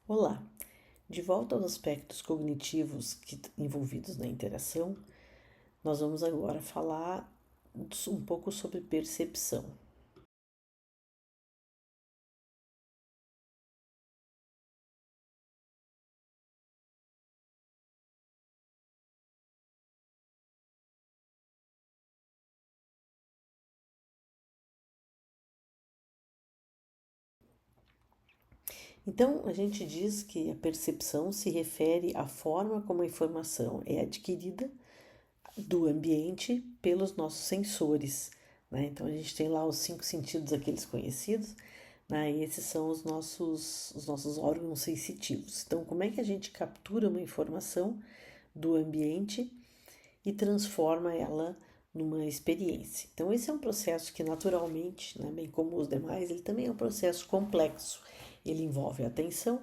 Olá! De volta aos aspectos cognitivos envolvidos na interação, nós vamos agora falar um pouco sobre percepção. Então, a gente diz que a percepção se refere à forma como a informação é adquirida do ambiente pelos nossos sensores, né? Então, a gente tem lá os 5 sentidos, aqueles conhecidos, né? E esses são os nossos órgãos sensitivos. Então, como é que a gente captura uma informação do ambiente e transforma ela numa experiência? Então, esse é um processo que naturalmente, né, bem como os demais, ele também é um processo complexo. Ele envolve a atenção,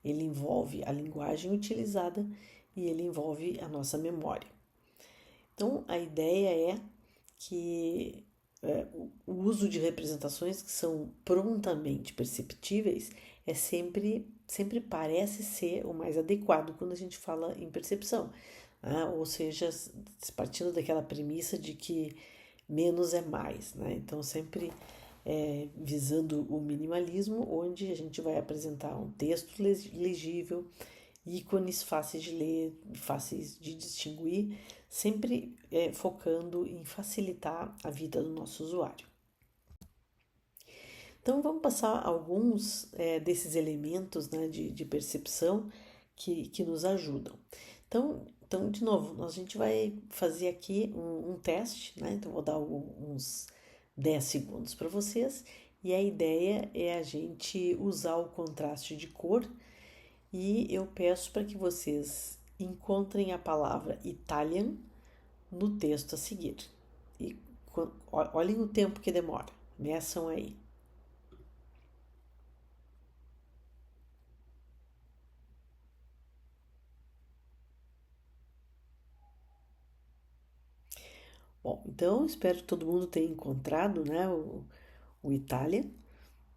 ele envolve a linguagem utilizada e ele envolve a nossa memória. Então, a ideia é que o uso de representações que são prontamente perceptíveis sempre parece ser o mais adequado quando a gente fala em percepção. Né? Ou seja, partindo daquela premissa de que menos é mais. Né? Então, sempre visando o minimalismo, onde a gente vai apresentar um texto legível, ícones fáceis de ler, fáceis de distinguir, sempre focando em facilitar a vida do nosso usuário. Então, vamos passar alguns desses elementos, né, de percepção que nos ajudam. Então, de novo, a gente vai fazer aqui um teste, né? Então, vou dar uns 10 segundos para vocês. E a ideia é a gente usar o contraste de cor e eu peço para que vocês encontrem a palavra Italian no texto a seguir. E olhem o tempo que demora. Meçam aí. Bom, então espero que todo mundo tenha encontrado, né, o Itália,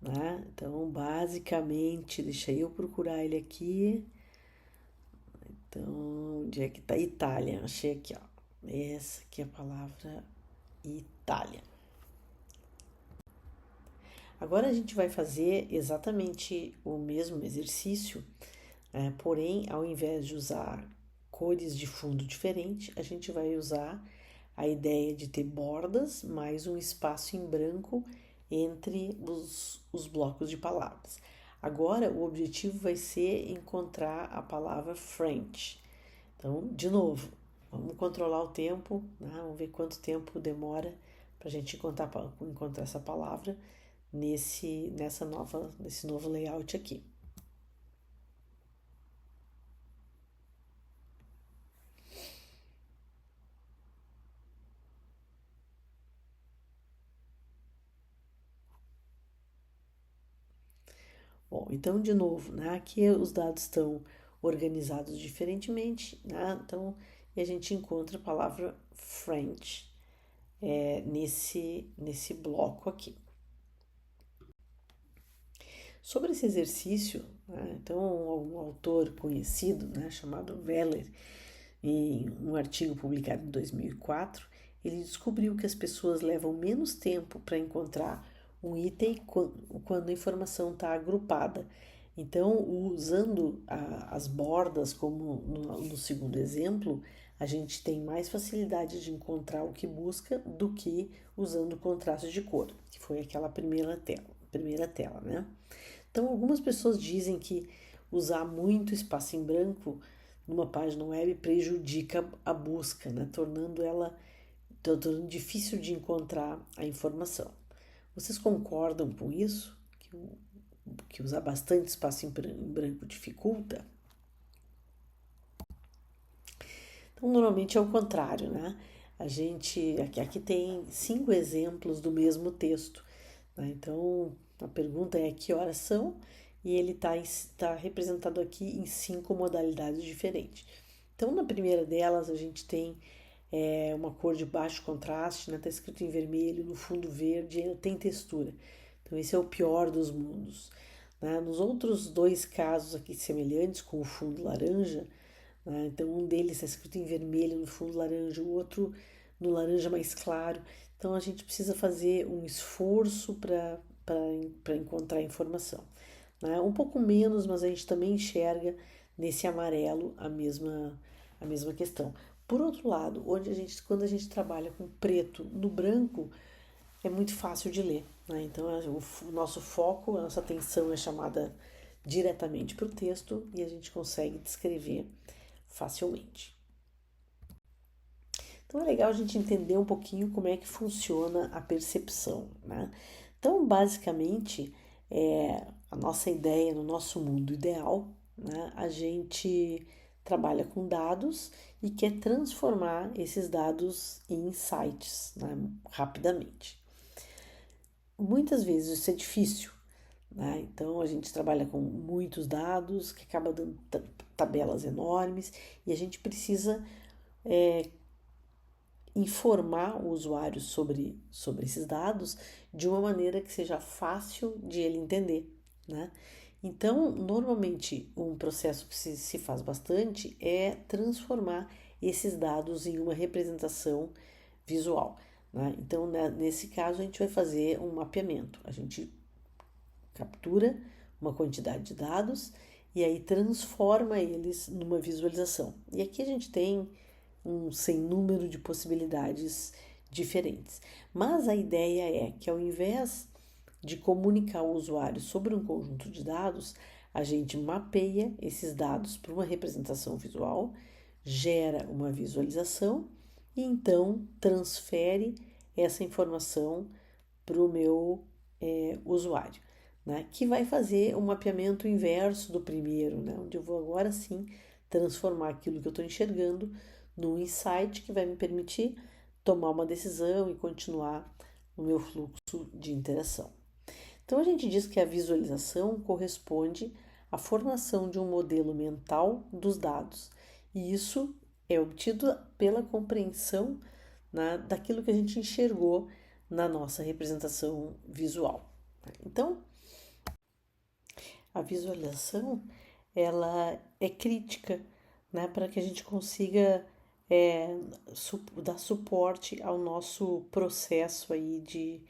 né? Então, basicamente, deixa eu procurar ele aqui. Então, onde é que tá? Itália, achei aqui, ó. Essa aqui é a palavra Itália. Agora a gente vai fazer exatamente o mesmo exercício, porém, ao invés de usar cores de fundo diferente, a gente vai usar a ideia de ter bordas mais um espaço em branco entre os blocos de palavras. Agora, o objetivo vai ser encontrar a palavra French. Então, de novo, vamos controlar o tempo, né? Vamos ver quanto tempo demora para a gente encontrar essa palavra nesse novo layout aqui. Bom, então de novo, né? Aqui os dados estão organizados diferentemente, né? Então, e a gente encontra a palavra French nesse bloco aqui. Sobre esse exercício, né, então um autor conhecido, né, chamado Weller, em um artigo publicado em 2004, ele descobriu que as pessoas levam menos tempo para encontrar um item quando a informação está agrupada. Então, usando as bordas, como no segundo exemplo, a gente tem mais facilidade de encontrar o que busca do que usando o contraste de cor, que foi aquela primeira tela, né? Então, algumas pessoas dizem que usar muito espaço em branco numa página web prejudica a busca, né? Tornando difícil de encontrar a informação. Vocês concordam com isso? Que usar bastante espaço em branco dificulta? Então, normalmente é o contrário, né? Aqui tem 5 exemplos do mesmo texto, né? Então, a pergunta é que horas são e ele tá representado aqui em 5 modalidades diferentes. Então, na primeira delas, a gente tem uma cor de baixo contraste, né? Tá escrito em vermelho, no fundo verde, tem textura. Então, esse é o pior dos mundos. né? Nos outros dois casos aqui semelhantes, com o fundo laranja, né? Então um deles está escrito em vermelho no fundo laranja, o outro no laranja mais claro. Então a gente precisa fazer um esforço para encontrar informação, né? Um pouco menos, mas a gente também enxerga nesse amarelo a mesma questão. Por outro lado, quando a gente trabalha com preto no branco, é muito fácil de ler, né? Então o nosso foco, a nossa atenção é chamada diretamente para o texto e a gente consegue descrever facilmente. Então é legal a gente entender um pouquinho como é que funciona a percepção, né? Então, basicamente, a nossa ideia no nosso mundo ideal, né? A gente trabalha com dados e quer transformar esses dados em insights, né? Rapidamente. Muitas vezes isso é difícil, né? Então a gente trabalha com muitos dados que acaba dando tabelas enormes e a gente precisa informar o usuário sobre esses dados de uma maneira que seja fácil de ele entender, né? Então, normalmente, um processo que se faz bastante é transformar esses dados em uma representação visual, né? Então, nesse caso, a gente vai fazer um mapeamento. A gente captura uma quantidade de dados e aí transforma eles numa visualização. E aqui a gente tem um sem número de possibilidades diferentes. Mas a ideia é que ao invés de comunicar ao usuário sobre um conjunto de dados, a gente mapeia esses dados para uma representação visual, gera uma visualização e então transfere essa informação para o meu usuário, né? Que vai fazer um mapeamento inverso do primeiro, né? Onde eu vou agora sim transformar aquilo que eu estou enxergando num insight que vai me permitir tomar uma decisão e continuar o meu fluxo de interação. Então a gente diz que a visualização corresponde à formação de um modelo mental dos dados, e isso é obtido pela compreensão, né, daquilo que a gente enxergou na nossa representação visual. Então, a visualização ela é crítica, né, para que a gente consiga dar suporte ao nosso processo aí de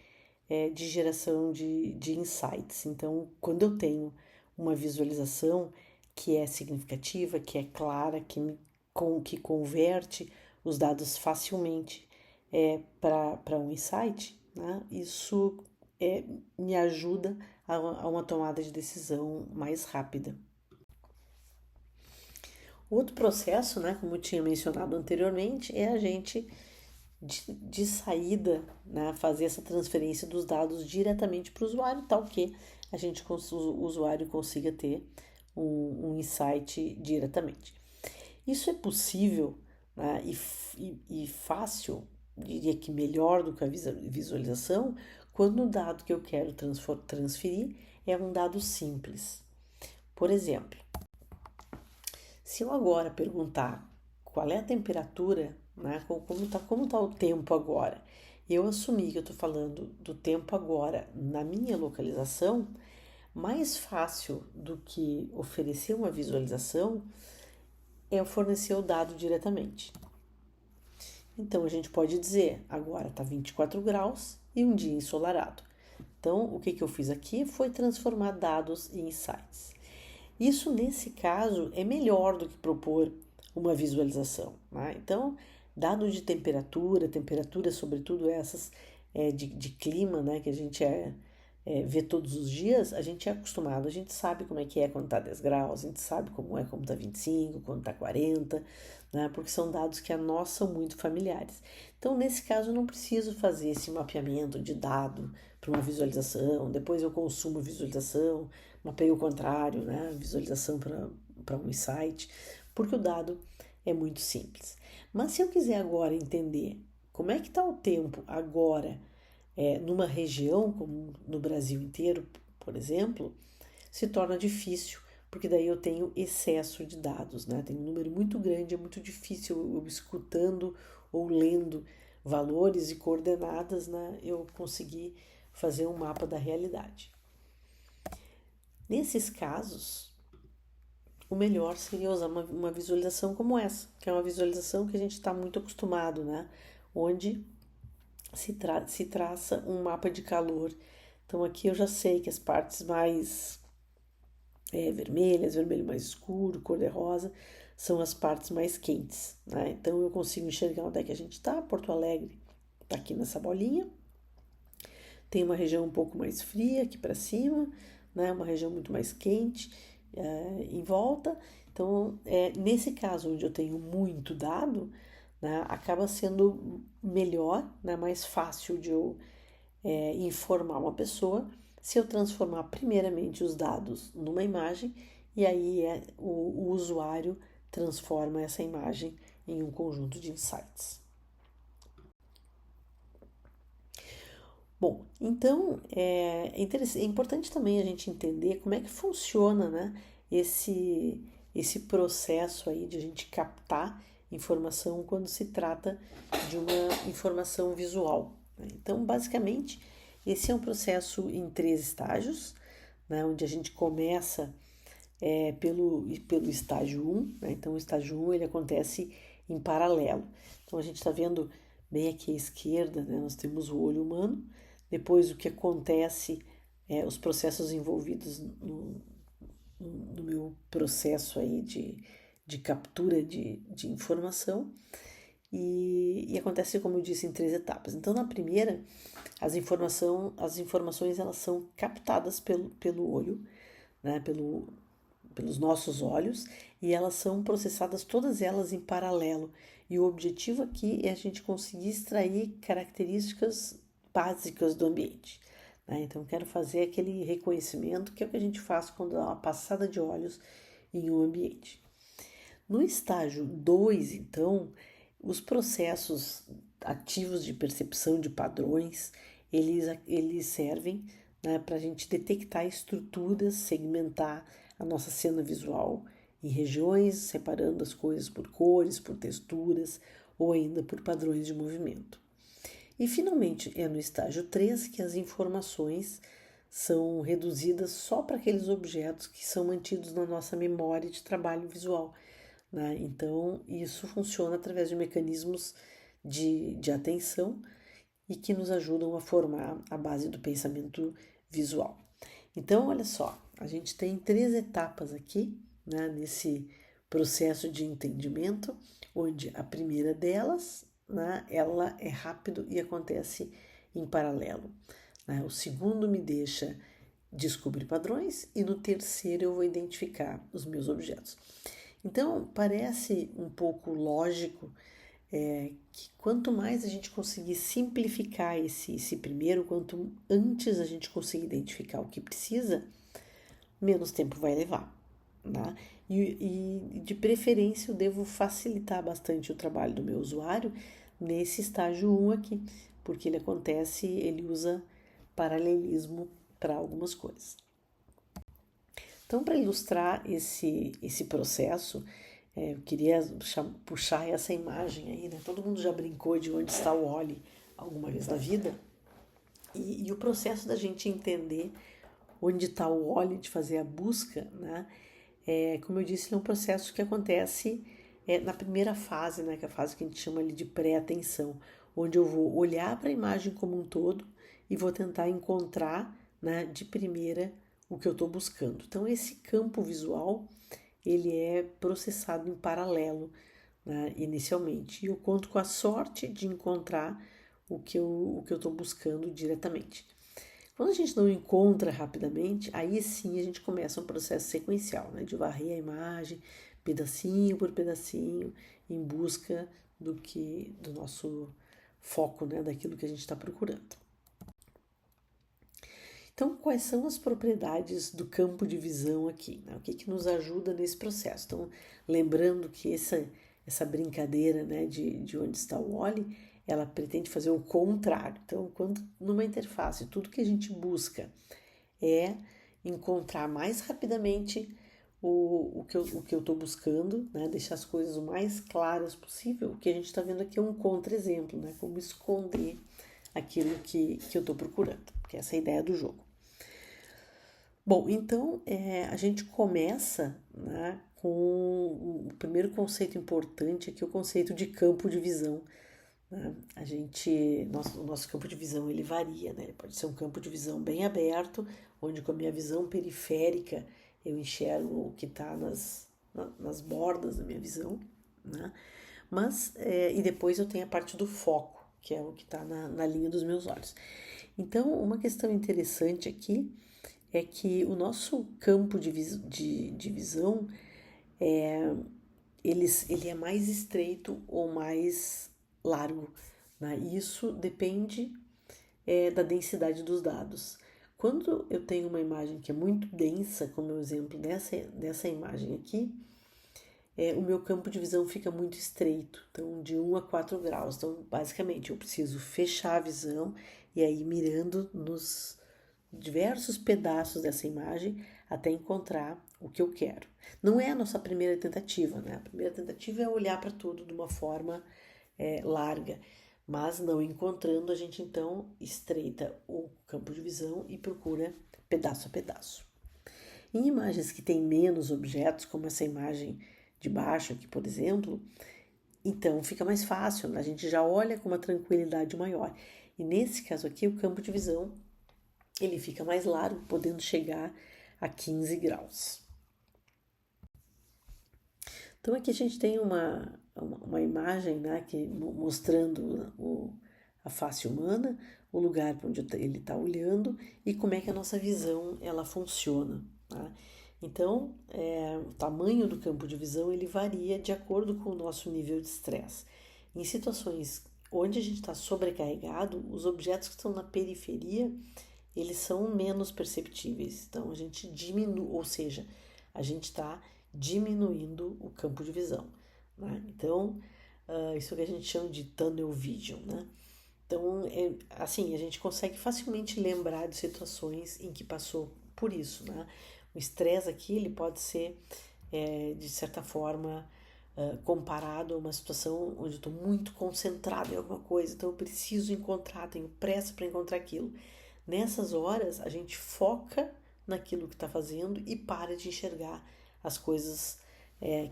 geração de insights. Então, quando eu tenho uma visualização que é significativa, que é clara, que converte os dados facilmente para um insight, né, isso me ajuda a uma tomada de decisão mais rápida. Outro processo, né, como eu tinha mencionado anteriormente, é a gente de saída, né, fazer essa transferência dos dados diretamente para o usuário, tal que o usuário consiga ter um insight diretamente. Isso é possível, né, e fácil, diria que melhor do que a visualização, quando o dado que eu quero transferir é um dado simples. Por exemplo, se eu agora perguntar qual é a temperatura, né, como tá o tempo agora, eu assumir que eu estou falando do tempo agora na minha localização, mais fácil do que oferecer uma visualização é eu fornecer o dado diretamente. Então a gente pode dizer, agora está 24 graus e um dia ensolarado. Então o que eu fiz aqui foi transformar dados em insights. Isso, nesse caso, é melhor do que propor uma visualização, né? Então, dados de temperatura, sobretudo essas de clima, né, que a gente vê todos os dias, a gente é acostumado, a gente sabe como é quando está 10 graus, a gente sabe como está 25, quando está 40, né, porque são dados que a nós são muito familiares. Então, nesse caso, eu não preciso fazer esse mapeamento de dado para uma visualização, depois eu consumo visualização, mapeio o contrário, né, visualização para um insight, porque o dado é muito simples. Mas se eu quiser agora entender como é que está o tempo agora, numa região como no Brasil inteiro, por exemplo, se torna difícil, porque daí eu tenho excesso de dados, né? Tem um número muito grande, é muito difícil eu escutando ou lendo valores e coordenadas, né? Eu conseguir fazer um mapa da realidade. Nesses casos, o melhor seria usar uma visualização como essa, que é uma visualização que a gente está muito acostumado, né? Onde se traça um mapa de calor. Então aqui eu já sei que as partes mais vermelhas, vermelho mais escuro, cor-de-rosa, são as partes mais quentes, né? Então eu consigo enxergar onde é que a gente está. Porto Alegre está aqui nessa bolinha. Tem uma região um pouco mais fria aqui para cima, né? Uma região muito mais quente em volta. Então, nesse caso onde eu tenho muito dado, né, acaba sendo melhor, né, mais fácil de eu informar uma pessoa se eu transformar primeiramente os dados numa imagem e aí o usuário transforma essa imagem em um conjunto de insights. Bom, então é importante também a gente entender como é que funciona, né, esse processo aí de a gente captar informação quando se trata de uma informação visual, né? Então, basicamente, esse é um processo em 3 estágios, né, onde a gente começa pelo estágio 1, né? Então, o estágio 1 ele acontece em paralelo. Então, a gente está vendo bem aqui à esquerda, né, nós temos o olho humano, depois o que acontece, os processos envolvidos no meu processo aí de captura de informação, e acontece, como eu disse, em 3 etapas. Então, na primeira, as informações elas são captadas pelo olho, né, pelos nossos olhos, e elas são processadas todas elas em paralelo. E o objetivo aqui é a gente conseguir extrair características básicas do ambiente, né? Então, quero fazer aquele reconhecimento que é o que a gente faz quando dá uma passada de olhos em um ambiente. No estágio 2, então, os processos ativos de percepção de padrões, eles servem, né, para a gente detectar estruturas, segmentar a nossa cena visual em regiões, separando as coisas por cores, por texturas ou ainda por padrões de movimento. E finalmente é no estágio 3 que as informações são reduzidas só para aqueles objetos que são mantidos na nossa memória de trabalho visual, né? Então, isso funciona através de mecanismos de atenção e que nos ajudam a formar a base do pensamento visual. Então, olha só, a gente tem 3 etapas aqui, né, nesse processo de entendimento, onde a primeira delas, né, ela é rápido e acontece em paralelo, né? O segundo me deixa descobrir padrões e no terceiro eu vou identificar os meus objetos. Então, parece um pouco lógico que quanto mais a gente conseguir simplificar esse primeiro, quanto antes a gente conseguir identificar o que precisa, menos tempo vai levar, né? E de preferência eu devo facilitar bastante o trabalho do meu usuário nesse estágio 1 aqui, porque ele usa paralelismo para algumas coisas. Então, para ilustrar esse processo, eu queria puxar essa imagem aí, né? Todo mundo já brincou de onde está o Wall-E alguma vez na vida. E o processo da gente entender onde está o Wall-E, de fazer a busca, né? Como eu disse, é um processo que acontece na primeira fase, né? Que é a fase que a gente chama ali de pré-atenção, onde eu vou olhar para a imagem como um todo e vou tentar encontrar, né, de primeira o que eu estou buscando. Então, esse campo visual, ele é processado em paralelo, né, inicialmente. E eu conto com a sorte de encontrar o que eu estou buscando diretamente. Quando a gente não encontra rapidamente, aí sim a gente começa um processo sequencial, né, de varrer a imagem, pedacinho por pedacinho, em busca do nosso foco, né, daquilo que a gente está procurando. Então, quais são as propriedades do campo de visão aqui, né? O que nos ajuda nesse processo? Então, lembrando que essa brincadeira, né, de onde está o Wall-E, ela pretende fazer o contrário. Então, quando numa interface, tudo que a gente busca é encontrar mais rapidamente o que eu estou buscando, né? Deixar as coisas o mais claras possível. O que a gente está vendo aqui é um contra-exemplo, né? Como esconder aquilo que eu estou procurando, porque essa é a ideia do jogo. Bom, então a gente começa, né, com o primeiro conceito importante aqui, o conceito de campo de visão, né? O nosso campo de visão ele varia, né? Ele pode ser um campo de visão bem aberto, onde com a minha visão periférica eu enxergo o que está nas bordas da minha visão, né? E depois eu tenho a parte do foco, que é o que está na linha dos meus olhos. Então, uma questão interessante aqui é que o nosso campo de visão ele é mais estreito ou mais largo, né? Isso depende da densidade dos dados. Quando eu tenho uma imagem que é muito densa, como o exemplo dessa imagem aqui, o meu campo de visão fica muito estreito, então de 1 a 4 graus. Então, basicamente, eu preciso fechar a visão e aí mirando nos diversos pedaços dessa imagem até encontrar o que eu quero. Não é a nossa primeira tentativa, né? A primeira tentativa é olhar para tudo de uma forma larga, mas não encontrando, a gente então estreita o campo de visão e procura pedaço a pedaço. Em imagens que têm menos objetos, como essa imagem de baixo aqui, por exemplo, então fica mais fácil, né? A gente já olha com uma tranquilidade maior. E nesse caso aqui, o campo de visão ele fica mais largo, podendo chegar a 15 graus. Então aqui a gente tem uma imagem, né, mostrando a face humana, o lugar para onde ele está olhando e como é que a nossa visão ela funciona. Tá? Então, o tamanho do campo de visão ele varia de acordo com o nosso nível de estresse. Em situações onde a gente está sobrecarregado, os objetos que estão na periferia eles são menos perceptíveis. Então a gente diminui, ou seja, a gente está diminuindo o campo de visão. Né? Então, isso que a gente chama de tunnel vision. Né? Então, assim, a gente consegue facilmente lembrar de situações em que passou por isso. Né? O estresse aqui ele pode ser, de certa forma, comparado a uma situação onde eu estou muito concentrado em alguma coisa, então eu preciso encontrar, tenho pressa para encontrar aquilo. Nessas horas, a gente foca naquilo que está fazendo e para de enxergar as coisas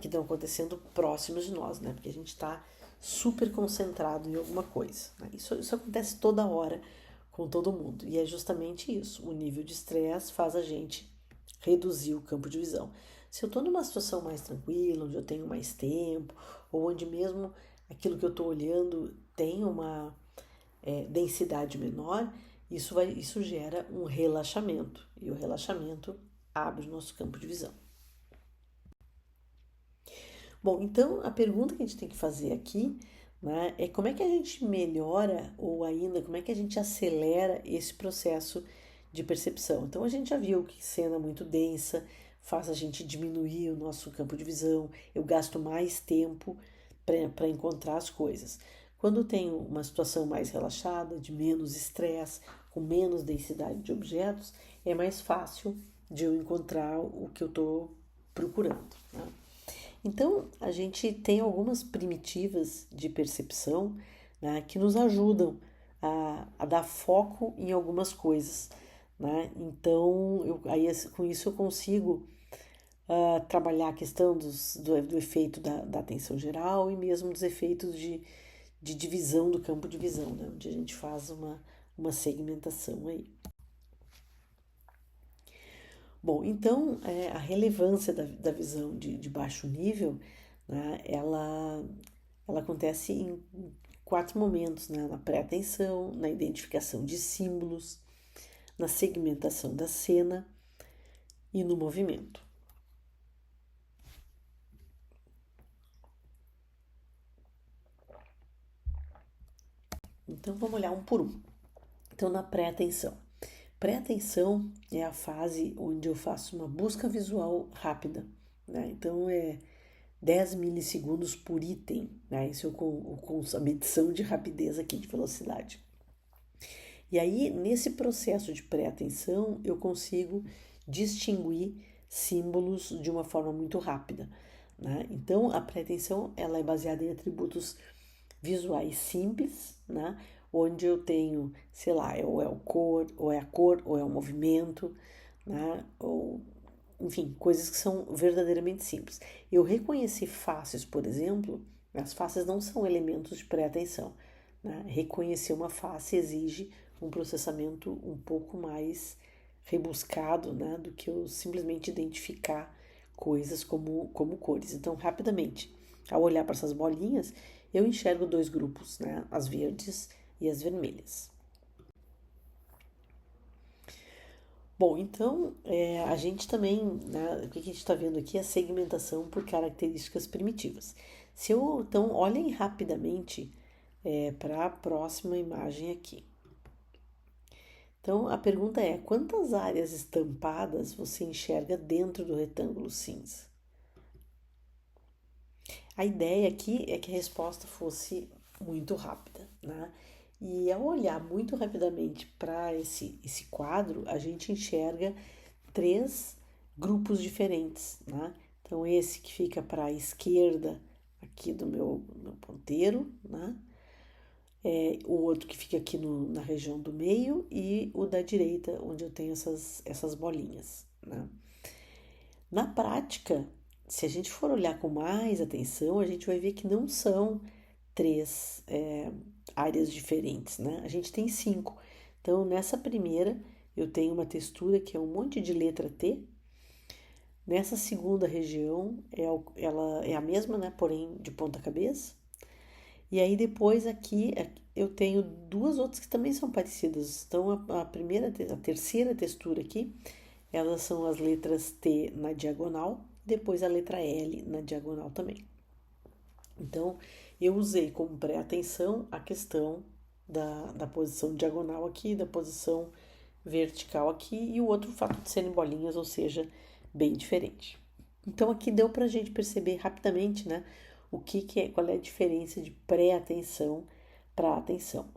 que estão acontecendo próximas de nós, né? Porque a gente está super concentrado em alguma coisa. Né? Isso acontece toda hora com todo mundo. E é justamente isso. O nível de estresse faz a gente reduzir o campo de visão. Se eu estou numa situação mais tranquila, onde eu tenho mais tempo, ou onde mesmo aquilo que eu estou olhando tem uma densidade menor, isso gera um relaxamento. E o relaxamento abre o nosso campo de visão. Bom, então a pergunta que a gente tem que fazer aqui, né, é como é que a gente melhora ou ainda como é que a gente acelera esse processo de percepção. Então a gente já viu que cena muito densa faz a gente diminuir o nosso campo de visão, eu gasto mais tempo para encontrar as coisas. Quando eu tenho uma situação mais relaxada, de menos estresse, com menos densidade de objetos, é mais fácil de eu encontrar o que eu estou procurando. Né? Então, a gente tem algumas primitivas de percepção, né, que nos ajudam a dar foco em algumas coisas. Né? Então, com isso eu consigo trabalhar a questão do efeito da atenção geral e mesmo dos efeitos de divisão do campo de visão, né? Onde a gente faz uma segmentação aí. Bom, então a relevância da visão de baixo nível, né, ela acontece em 4 momentos, né? Na pré-atenção, na identificação de símbolos, na segmentação da cena e no movimento. Então vamos olhar um por um. Então na pré-atenção. Pré-atenção é a fase onde eu faço uma busca visual rápida. Né? Então é 10 milissegundos por item. Né? Isso com a medição de rapidez aqui, de velocidade. E aí, nesse processo de pré-atenção, eu consigo distinguir símbolos de uma forma muito rápida. Né? Então, a pré-atenção ela é baseada em atributos visuais simples, né? Onde eu tenho, sei lá, ou é a cor, ou é o movimento, né? Ou, enfim, coisas que são verdadeiramente simples. Eu reconheci faces, por exemplo, as faces não são elementos de pré-atenção, né? Reconhecer uma face exige um processamento um pouco mais rebuscado, né, do que eu simplesmente identificar coisas como cores. Então, rapidamente, ao olhar para essas bolinhas, eu enxergo dois grupos, né, as verdes e as vermelhas. Bom, então a gente também, né, o que a gente está vendo aqui é a segmentação por características primitivas. Se eu, então, olhem rapidamente para a próxima imagem aqui. Então, a pergunta é: quantas áreas estampadas você enxerga dentro do retângulo cinza? A ideia aqui é que a resposta fosse muito rápida, né? E ao olhar muito rapidamente para esse quadro, a gente enxerga três grupos diferentes, né? Então, esse que fica para a esquerda aqui do meu ponteiro, né? O outro que fica aqui na região do meio e o da direita, onde eu tenho essas bolinhas, né? Na prática, se a gente for olhar com mais atenção, a gente vai ver que não são três áreas diferentes, né? A gente tem cinco. Então, nessa primeira, eu tenho uma textura que é um monte de letra T. Nessa segunda região, ela é a mesma, né? Porém, de ponta cabeça. E aí, depois aqui, eu tenho duas outras que também são parecidas. Então, a terceira textura aqui, elas são as letras T na diagonal, depois a letra L na diagonal também. Então, eu usei como pré-atenção a questão da posição diagonal aqui, da posição vertical aqui, e o outro fato de serem bolinhas, ou seja, bem diferente. Então, aqui deu para a gente perceber rapidamente, né, o que é, qual é a diferença de pré-atenção para atenção.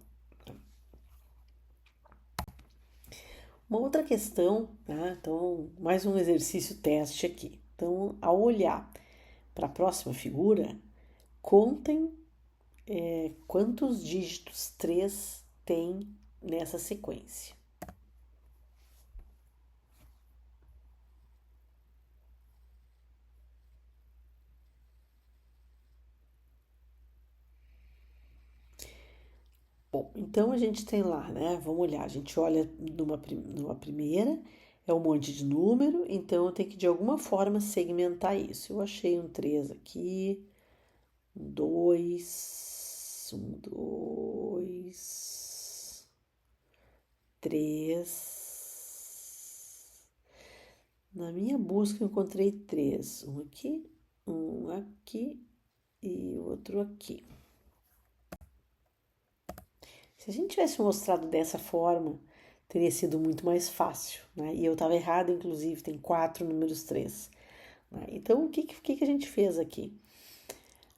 Uma outra questão, né, então, mais um exercício teste aqui. Então, ao olhar para a próxima figura, contem quantos dígitos 3 tem nessa sequência. Bom, então a gente tem lá, né? Vamos olhar, a gente olha numa primeira, é um monte de número, então eu tenho que de alguma forma segmentar isso. Eu achei um 3 aqui, um 2, um 2, 3. Na minha busca eu encontrei 3, um aqui e outro aqui. Se a gente tivesse mostrado dessa forma, teria sido muito mais fácil, né? E eu estava errada, inclusive, tem 4 números 3. Né? Então, o que a gente fez aqui?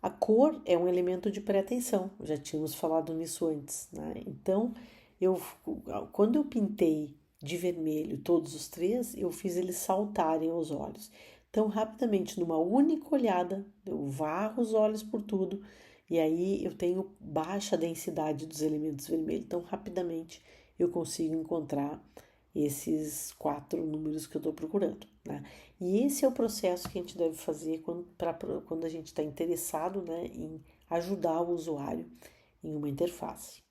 A cor é um elemento de pré-atenção, já tínhamos falado nisso antes, né? Então, quando eu pintei de vermelho todos os três, eu fiz eles saltarem aos olhos. Então, rapidamente, numa única olhada, eu varro os olhos por tudo, e aí eu tenho baixa densidade dos elementos vermelhos. Então, rapidamente eu consigo encontrar esses 4 números que eu estou procurando, né? E esse é o processo que a gente deve fazer quando a gente está interessado, né, em ajudar o usuário em uma interface.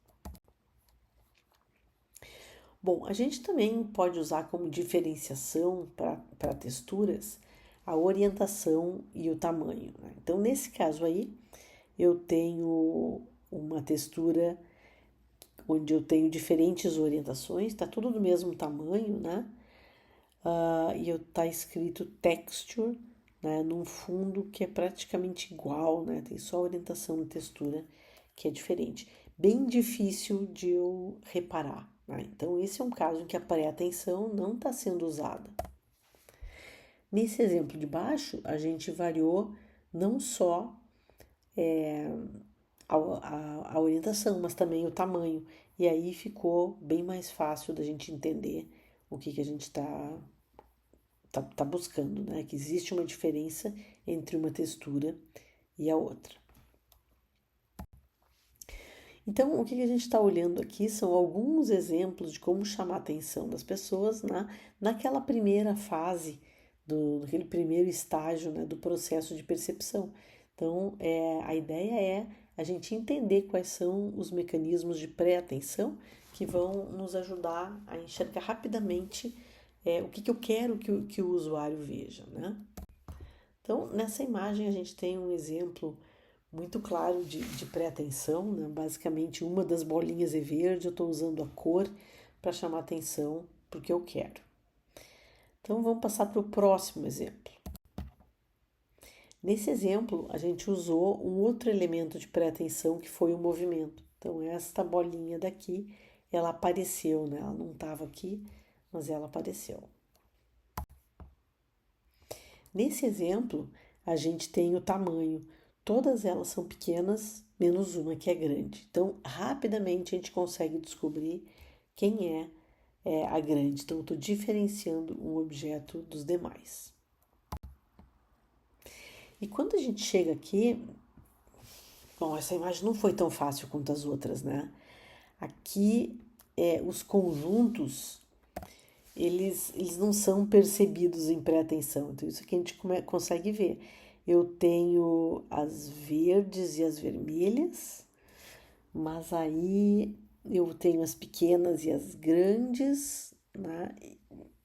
Bom, a gente também pode usar como diferenciação para texturas a orientação e o tamanho, né? Então, nesse caso aí, eu tenho uma textura onde eu tenho diferentes orientações, tá tudo do mesmo tamanho, né? E tá escrito texture, né? Num fundo que é praticamente igual, né? Tem só a orientação e textura que é diferente. Bem difícil de eu reparar, né? Então, esse é um caso em que a pré-atenção não está sendo usada. Nesse exemplo de baixo, a gente variou não só a orientação, mas também o tamanho. E aí ficou bem mais fácil da gente entender o que a gente tá buscando, né? Que existe uma diferença entre uma textura e a outra. Então, o que a gente está olhando aqui são alguns exemplos de como chamar a atenção das pessoas naquela primeira fase, naquele primeiro estágio, né, do processo de percepção. Então, a ideia é a gente entender quais são os mecanismos de pré-atenção que vão nos ajudar a enxergar rapidamente o que eu quero que o usuário veja, né? Então, nessa imagem a gente tem um exemplo muito claro de pré-atenção, né? Basicamente, uma das bolinhas é verde, eu estou usando a cor para chamar atenção porque eu quero. Então, vamos passar para o próximo exemplo. Nesse exemplo, a gente usou um outro elemento de pré-atenção que foi o movimento. Então, esta bolinha daqui, ela apareceu, né? Ela não estava aqui, mas ela apareceu. Nesse exemplo, a gente tem o tamanho. Todas elas são pequenas, menos uma que é grande. Então, rapidamente a gente consegue descobrir quem é a grande. Então, eu estou diferenciando um objeto dos demais. E quando a gente chega aqui, bom, essa imagem não foi tão fácil quanto as outras, né? Aqui, os conjuntos, eles não são percebidos em pré-atenção. Então, isso aqui a gente consegue ver. Eu tenho as verdes e as vermelhas, mas aí eu tenho as pequenas e as grandes, né?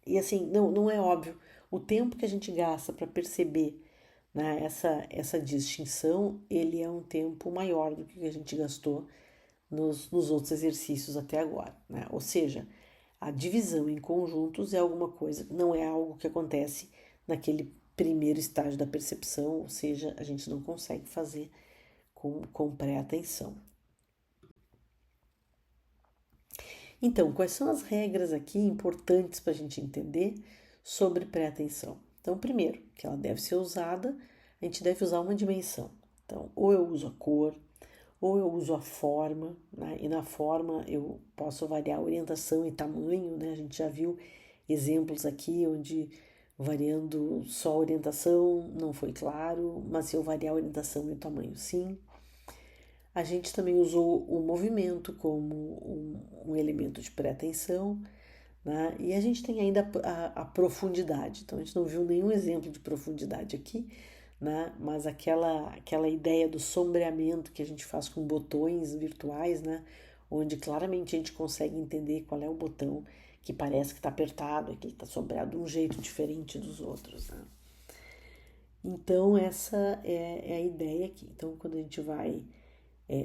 E assim, não é óbvio. O tempo que a gente gasta para perceber, né, essa distinção, ele é um tempo maior do que a gente gastou nos outros exercícios até agora, né? Ou seja, a divisão em conjuntos é alguma coisa, não é algo que acontece naquele primeiro estágio da percepção, ou seja, a gente não consegue fazer com pré-atenção. Então, quais são as regras aqui importantes para a gente entender sobre pré-atenção? Então, primeiro, que ela deve ser usada, a gente deve usar uma dimensão. Então, ou eu uso a cor, ou eu uso a forma, né? E na forma eu posso variar a orientação e tamanho, né? A gente já viu exemplos aqui onde variando só a orientação não foi claro, mas se eu variar a orientação e o tamanho, sim. A gente também usou o movimento como um elemento de pré-atenção, né? E a gente tem ainda a profundidade. Então, a gente não viu nenhum exemplo de profundidade aqui, né? Mas aquela ideia do sombreamento que a gente faz com botões virtuais, né? Onde claramente a gente consegue entender qual é o botão que parece que está apertado e que ele está sombreado de um jeito diferente dos outros, né? Então, essa é a ideia aqui. Então, quando a gente vai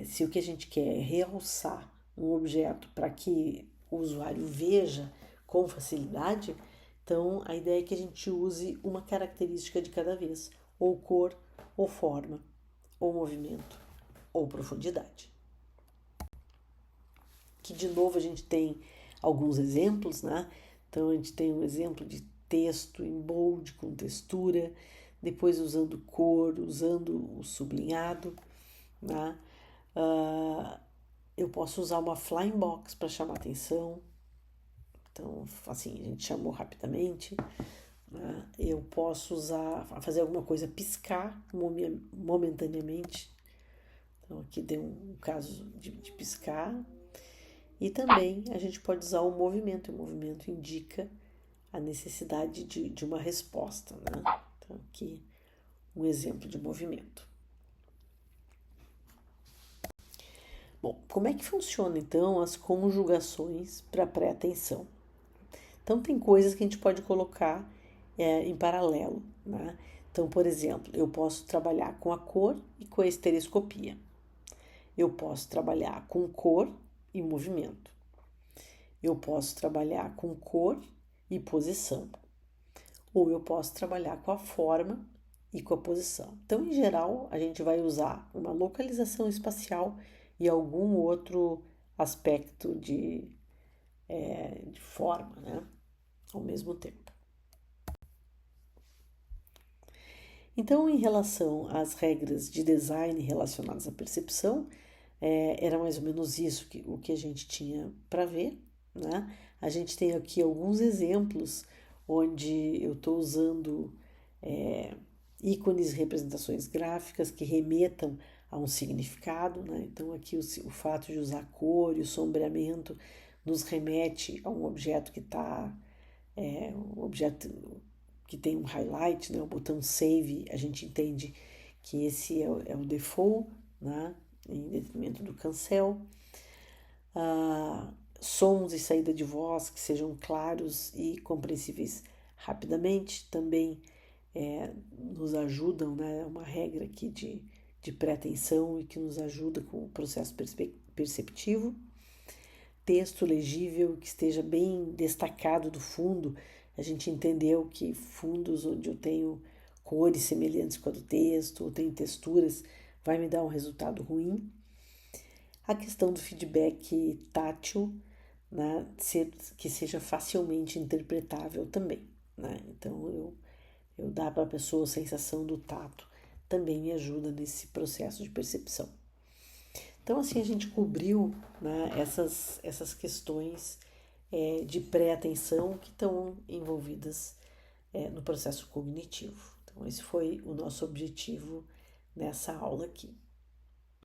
se o que a gente quer é realçar um objeto para que o usuário veja com facilidade, então a ideia é que a gente use uma característica de cada vez, ou cor, ou forma, ou movimento, ou profundidade. Que de novo a gente tem alguns exemplos, né? Então a gente tem um exemplo de texto em bold com textura, depois usando cor, usando o sublinhado, né? Eu posso usar uma flying box para chamar atenção. Então, assim, a gente chamou rapidamente. Né? Eu posso fazer alguma coisa, piscar momentaneamente. Então, aqui deu um caso de piscar. E também a gente pode usar o movimento. O movimento indica a necessidade de uma resposta. Né? Então, aqui um exemplo de movimento. Bom, como é que funciona então as conjugações para pré-atenção? Então, tem coisas que a gente pode colocar em paralelo, né? Então, por exemplo, eu posso trabalhar com a cor e com a estereoscopia. Eu posso trabalhar com cor e movimento. Eu posso trabalhar com cor e posição. Ou eu posso trabalhar com a forma e com a posição. Então, em geral, a gente vai usar uma localização espacial e algum outro aspecto de forma, né? Ao mesmo tempo. Então, em relação às regras de design relacionadas à percepção, era mais ou menos isso o que a gente tinha para ver, né? A gente tem aqui alguns exemplos onde eu estou usando ícones e representações gráficas que remetam a um significado, né? Então aqui o fato de usar cor e o sombreamento nos remete a um objeto que está, um objeto que tem um highlight, né? O botão save, a gente entende que esse é o default, né? Em detrimento do cancel. Sons e saída de voz que sejam claros e compreensíveis rapidamente também nos ajudam, né? É uma regra aqui de pré-atenção e que nos ajuda com o processo perceptivo. Texto legível que esteja bem destacado do fundo. A gente entendeu que fundos onde eu tenho cores semelhantes com a do texto, ou tenho texturas, vai me dar um resultado ruim. A questão do feedback tátil, né, que seja facilmente interpretável também, né? Então, eu dar para a pessoa a sensação do tato também me ajuda nesse processo de percepção. Então, assim, a gente cobriu, né, essas questões de pré-atenção que estão envolvidas no processo cognitivo. Então, esse foi o nosso objetivo nessa aula aqui.